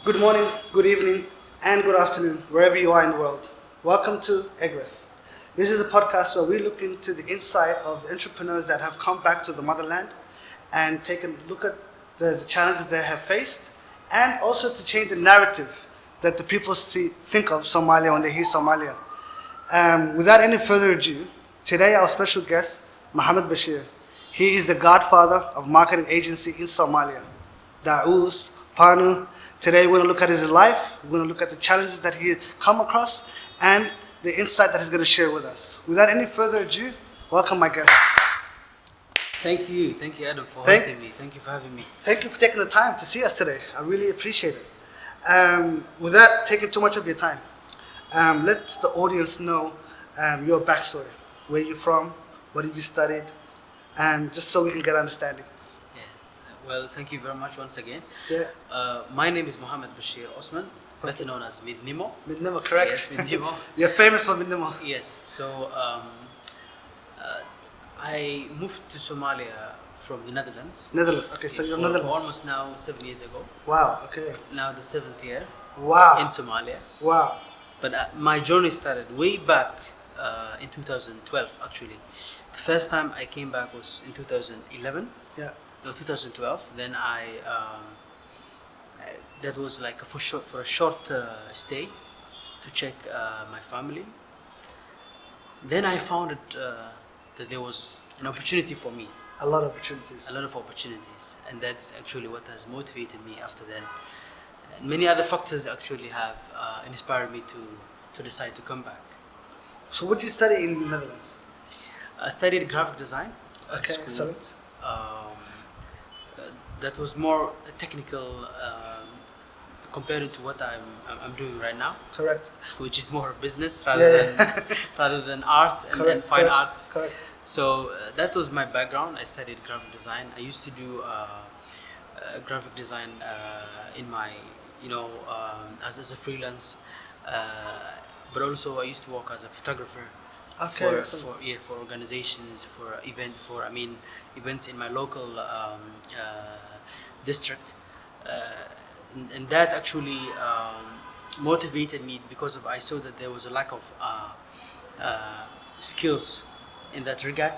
Good morning, good evening, and good afternoon, wherever you are in the world. Welcome to Egress. This is a podcast where we look into the insight of the entrepreneurs that have come back to the motherland and take a look at the challenges they have faced, and also to change the narrative that the people think of Somalia when they hear Somalia. Without any further ado, today our special guest, Mohamed Bashir. He is the godfather of marketing agency in Somalia, Daauus, Panu. Today we're going to look at his life, we're going to look at the challenges that he come across, and the insight that he's going to share with us. Without any further ado, welcome my guest. Thank you, Adam, for hosting me. Thank you for having me. Thank you for taking the time to see us today. I really appreciate it. Without taking too much of your time, let the audience know your backstory, where you're from, what have you studied, and just so we can get understanding. Well, thank you very much once again. Yeah. My name is Mohamed Bashir Osman, better known as Midnimo. Midnimo, correct? Yes, Midnimo. You're famous for Midnimo. Yes. So I moved to Somalia from the Netherlands. Netherlands. Okay, so you're Netherlands. For almost now 7 years ago. Wow. Okay. Now the 7th year. Wow. In Somalia. Wow. But my journey started way back in 2012. Actually, the first time I came back was in 2011. Yeah. No, 2012. Then that was like for a short stay to check my family. Then I found that there was an opportunity for me. A lot of opportunities. A lot of opportunities, and that's actually what has motivated me after then. And many other factors actually have inspired me to decide to come back. So what did you study in the Netherlands? I studied graphic design at Okay, school. excellent. That was more technical compared to what I'm doing right now. Correct. Which is more business rather than art and fine arts. Correct. So that was my background. I studied graphic design. I used to do graphic design in my as a freelance, but also I used to work as a photographer. Okay, for organizations, for events in my local district, and that actually motivated me because I saw that there was a lack of skills in that regard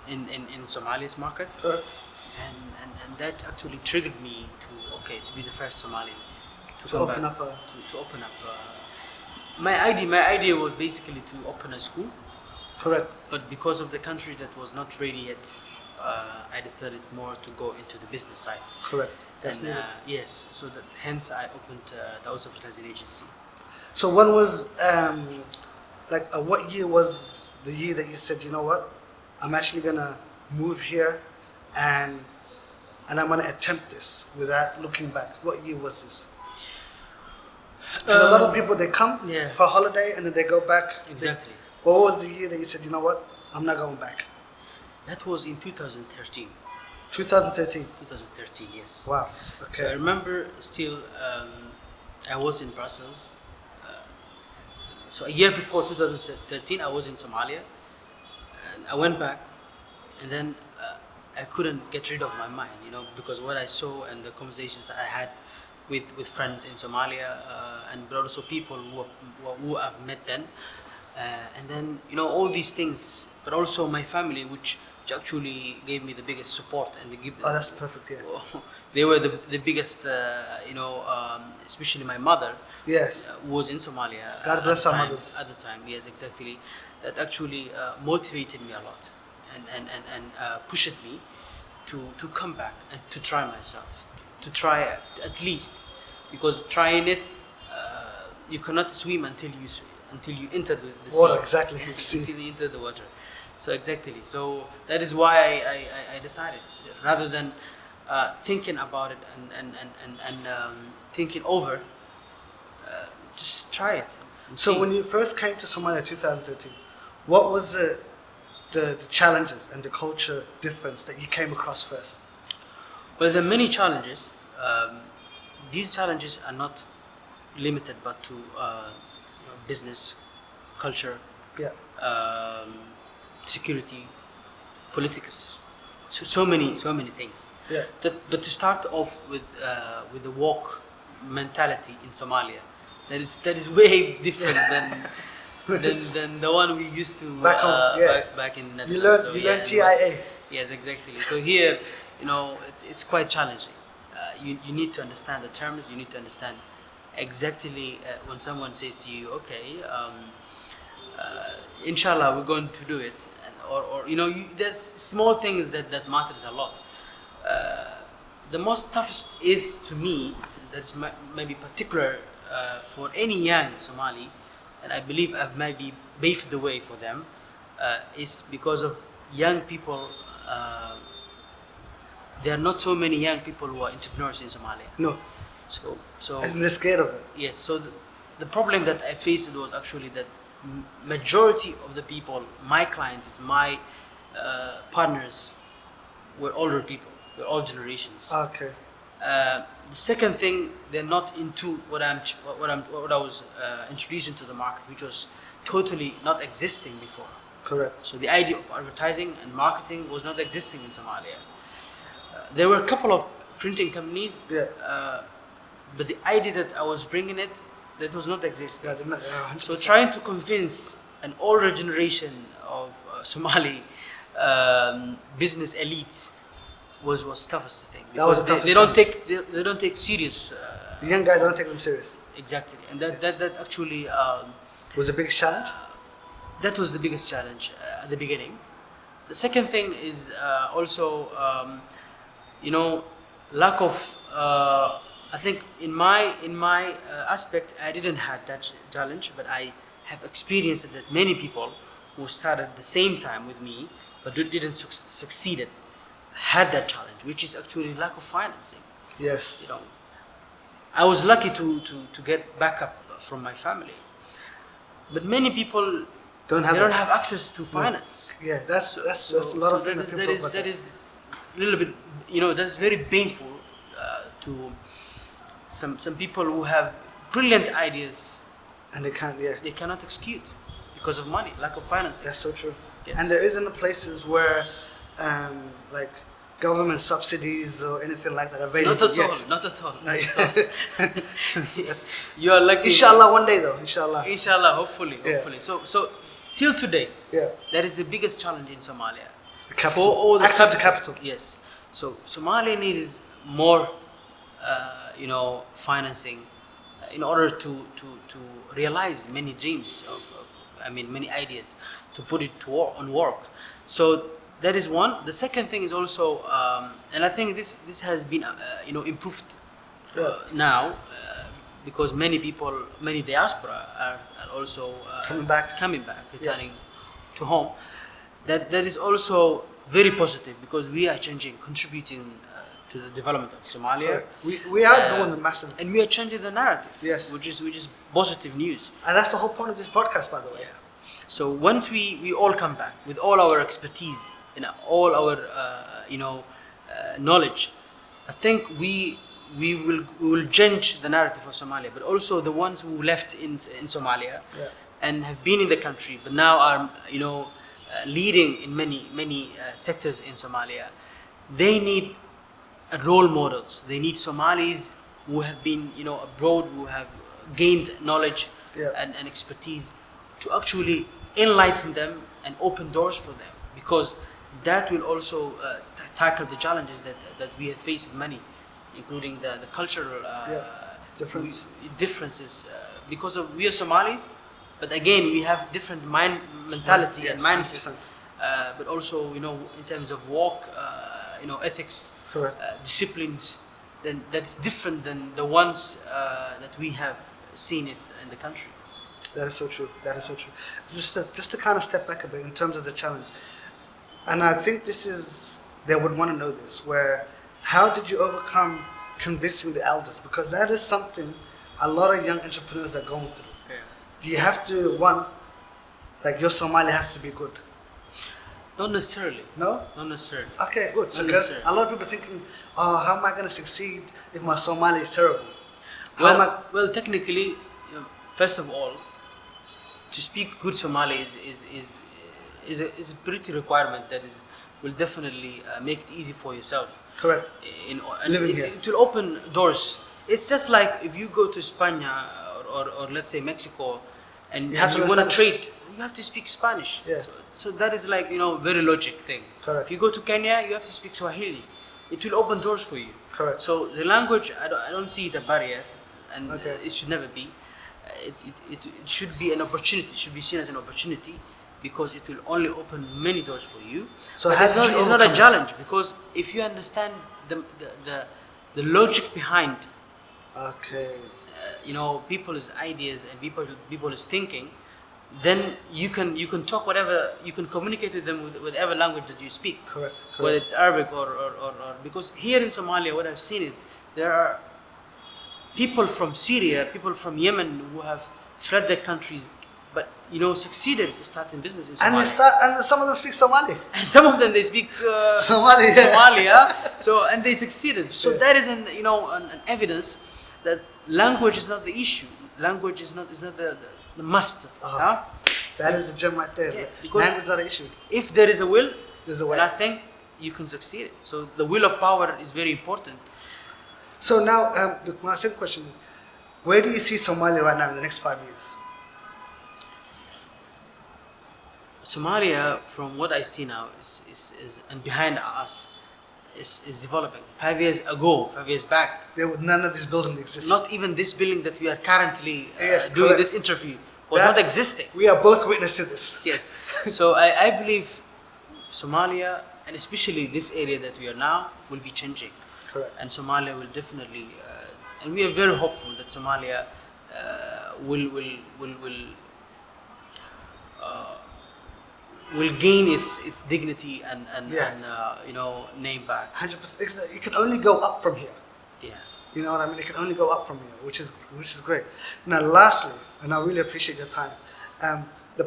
in Somalia's market. Correct. And that actually triggered me to be the first Somali to open up my idea was basically to open a school. Correct. But because of the country that was not ready yet, I decided more to go into the business side. Correct. That's and yes, so that hence I opened Daauus Advertising Agency. So when was what year was the year that you said, you know what, I'm actually gonna move here and I'm gonna attempt this without looking back? What year was this? Because a lot of people, they come for a holiday and then they go back. Exactly. What was the year that you said, you know what, I'm not going back? That was in 2013. 2013? 2013, yes. Wow, okay. So I remember still, I was in Brussels. So a year before 2013, I was in Somalia. And I went back, and then I couldn't get rid of my mind, because what I saw and the conversations I had with friends in Somalia, but also people who I've met then. And then all these things, but also my family, which actually gave me the biggest support and oh, that's perfect. Yeah, they were the biggest, especially my mother. Yes, who was in Somalia. God bless our mothers. At the time, yes, exactly. That actually motivated me a lot and pushed me to come back and to try myself, to try at least, because trying it, you cannot swim until you enter the sea. Water, exactly. Until you enter the water. So exactly. So that is why I decided, rather than thinking about it and thinking over, just try it. So when you first came to Somalia in 2013, what was the challenges and the culture difference that you came across first? Well, there are many challenges. These challenges are not limited but to business, culture, security, politics, so many things. Yeah. But to start off with the walk mentality in Somalia that is way different than the one we used to Back home, back in You Netherlands. learn in TIA. West. Yes, exactly. So here, it's quite challenging. You need to understand the terms. You need to understand exactly when someone says to you, okay, inshallah, we're going to do it, or there's small things that matters a lot. The most toughest is to me, that's maybe particular for any young Somali, and I believe I've maybe paved the way for them, is because of young people. There are not so many young people who are entrepreneurs in Somalia. No. So Isn't they scared of it? yes. So the problem that I faced was actually that majority of the people, my clients, my partners, were older people. We're all generations. Okay. The second thing, they're not into what I was introducing to the market, which was totally not existing before. Correct. So the idea of advertising and marketing was not existing in Somalia. There were a couple of printing companies, but the idea that I was bringing that was not existing. So trying to convince an older generation of Somali business elites was toughest thing. That was the toughest they don't take serious. The young guys don't take them serious. Exactly, and that actually Was the biggest challenge? that was the biggest challenge at the beginning. The second thing is also lack of. I think in my aspect, I didn't have that challenge, but I have experienced that many people who started at the same time with me but didn't succeeded had that challenge, which is actually lack of financing. Yes. I was lucky to get backup from my family, but many people don't have access to finance. No. Yeah, that's a lot of things. That is a little bit, that's very painful to some people who have brilliant ideas and they can't. Yeah, they cannot execute because of money, lack of financing. That's so true. Yes. And there isn't places where like government subsidies or anything like that available. Not at all. Yes. You are lucky. Inshallah, one day though. Inshallah, hopefully. So till today, that is the biggest challenge in Somalia. The capital. Access to capital. Yes. So Somalia needs more, financing in order to realize many dreams many ideas, to put it on work. So that is one. The second thing is also, and I think this has been improved now because many diaspora are also coming back, returning to home. That is also very positive because we are contributing to the development of Somalia. We are doing the massive, and we are changing the narrative. Yes, which is positive news. And that's the whole point of this podcast, by the way. Yeah. So once we all come back with all our expertise and all our knowledge, I think we will change the narrative of Somalia. But also the ones who left in Somalia and have been in the country, but now are leading in many sectors in Somalia. They need role models. They need Somalis who have been abroad, who have gained knowledge and expertise to actually enlighten them and open doors for them, because that will also tackle the challenges that we have faced many, including the cultural differences because of we are Somalis, but again we have different mentality and mindset, but also in terms of work, ethics, disciplines, then that's different than the ones that we have seen it in the country. That is so true. Just to kind of step back a bit in terms of the challenge, and I think they would want to know this, where how did you overcome convincing the elders? Because that is something a lot of young entrepreneurs are going through. Yeah. Do you have to, your Somali has to be good? Not necessarily. No? Not necessarily. Okay, good. So a lot of people thinking, how am I going to succeed if my Somali is terrible? Well, technically, first of all, to speak good Somali is a pretty requirement that will definitely make it easy for yourself. Correct. Living here. It will open doors It's just like if you go to Spain or let's say Mexico, and you want to trade, you have to speak Spanish. Yeah. So that is like very logic thing. Correct. If you go to Kenya, you have to speak Swahili. It will open doors for you. Correct. So the language, I don't see it a barrier, and Okay. it should never be. It should be an opportunity. It should be seen as an opportunity because it will only open many doors for you. So But it's not a challenge because if you understand the logic behind Okay. people's ideas and people's thinking, then you can talk whatever, you can communicate with them with whatever language that you speak. Correct. Whether it's Arabic or because here in Somalia, what I've seen is there are people from Syria, people from Yemen who have fled their countries, but succeeded starting business in Somalia. And some of them speak Somali. And some of them they speak Somali. Somalia, and they succeeded. So Yeah. that is an evidence that language is not the issue. Language is not the must. Huh? That is the gem right there. Yeah, because language is not an issue. If there is a will, There's a way. then I think you can succeed. So the will of power is very important. So now, my second question is, where do you see Somalia right now in the next 5 years? Somalia, from what I see now, is and behind us is developing. 5 years ago, 5 years back, None of these buildings exist. not even this building that we are currently Yes, doing correct. this interview was not existing. We are both witness to this. Yes. So I believe Somalia, and especially this area that we are now, will be changing. Correct. And Somalia will definitely, and we are very hopeful that Somalia will gain its dignity and Yes. name back. 100%. It can only go up from here. Yeah. You know what I mean? It can only go up from here, which is great. Now, lastly, and I really appreciate your time, the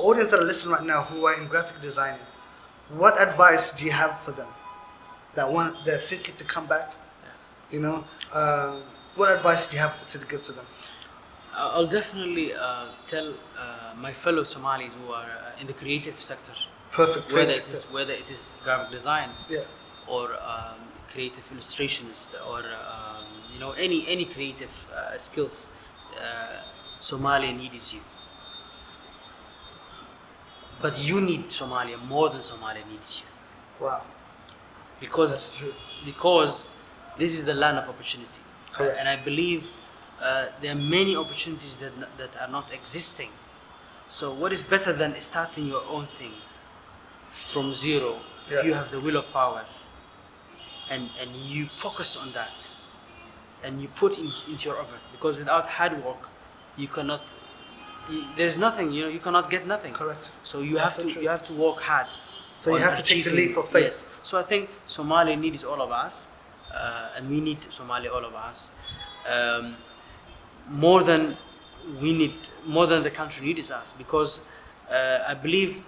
audience that are listening right now who are in graphic designing, what advice do you have for them they're thinking to come back? What advice do you have to give to them? I'll definitely tell my fellow Somalis who are in the creative sector, Perfect. whether it is graphic design, Yeah. or creative illustrationist, or any creative skills, Somalia needs you. But you need Somalia more than Somalia needs you, Wow. because That's true. because this is the land of opportunity. Correct. And I believe there are many opportunities that are not existing. So what is better than starting your own thing from zero Yeah. if you have the will of power and you focus on that and you put into your effort, because without hard work you cannot, there's nothing, you cannot get nothing. Correct. So you That's have so to true. you have to work hard. So you on have to take the achieving- leap of faith. Yes. So I think Somalia needs all of us, and we need Somalia, all of us, more than the country needs us, because I believe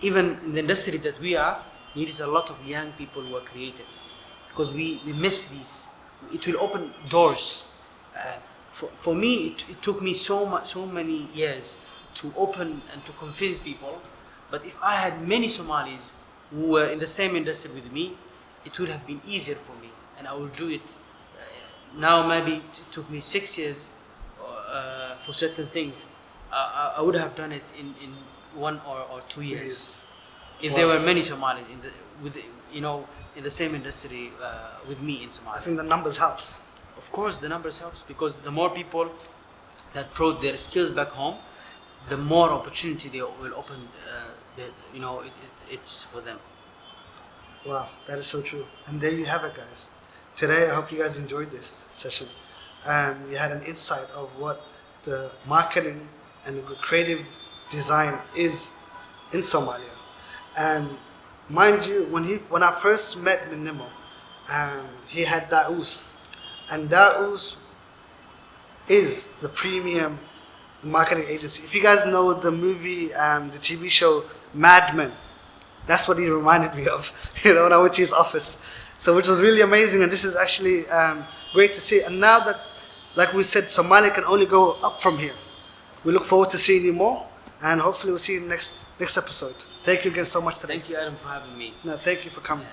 even in the industry that we are, needs a lot of young people who are creative, because we miss these. It will open doors. For me, it took me so many years to open and to convince people. But if I had many Somalis who were in the same industry with me, it would have been easier for me, and I will do it. Now maybe it took me 6 years for certain things. I would have done it in 1 or 2 years. If there were many Somalis in the same industry with me in I Somalia. think the numbers helps. Of course, the numbers helps, because the more people that brought their skills back home, the more opportunity they will open. It's for them. Wow, that is so true. And there you have it, guys. Today, I hope you guys enjoyed this session. You had an insight of what the marketing and the creative design is in Somalia. And mind you, when I first met Midnimo, he had Daauus. And Daauus is the premium marketing agency. If you guys know the movie, the TV show Mad Men, that's what he reminded me of, when I went to his office. So which was really amazing, and this is actually great to see. And now that, like we said, Somalia can only go up from here. We look forward to seeing you more, and hopefully we'll see you in the next episode. Thank you again so much today. Thank you, Adam, for having me. No, thank you for coming. Yeah.